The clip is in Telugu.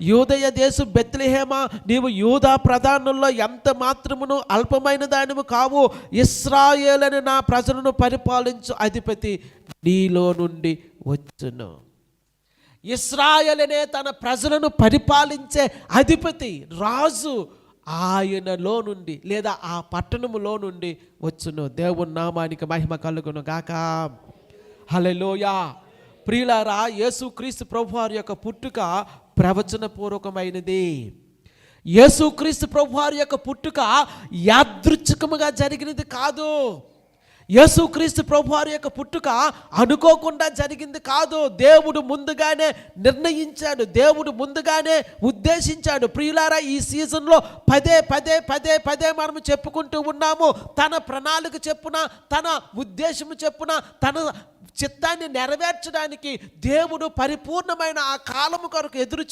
యూదయ దేశం బెత్లెహేమ, నీవు యూదా ప్రధానుల్లో ఎంత మాత్రమును అల్పమైన దానివి కావు. ఇశ్రాయేలు అని నా ప్రజలను పరిపాలించు అధిపతి నీలో నుండి వచ్చును. ఇశ్రాయేలు అనే తన ప్రజలను పరిపాలించే అధిపతి, రాజు ఆయనలో నుండి లేదా ఆ పట్టణములో నుండి వచ్చును. దేవుని నామానికి మహిమ కలుగును గాక. హల్లెలూయా. ప్రియులారా, యేసుక్రీస్తు ప్రభువారి యొక్క పుట్టుక ప్రవచన పూర్వకమైనది. యేసుక్రీస్తు ప్రభువారి యొక్క పుట్టుక యాదృచ్ఛికముగా జరిగినది కాదు. యేసుక్రీస్తు ప్రభువారి యొక్క పుట్టుక అనుకోకుండా జరిగింది కాదు. దేవుడు ముందుగానే నిర్ణయించాడు, దేవుడు ముందుగానే ఉద్దేశించాడు. ప్రియులారా, ఈ సీజన్లో పదే పదే పదే పదే మనము చెప్పుకుంటూ ఉన్నాము. తన ప్రణాళిక చెప్పున, తన ఉద్దేశము చెప్పున, తన చిత్తాన్ని నెరవేర్చడానికి దేవుడు పరిపూర్ణమైన ఆ కాలము కొరకు ఎదురు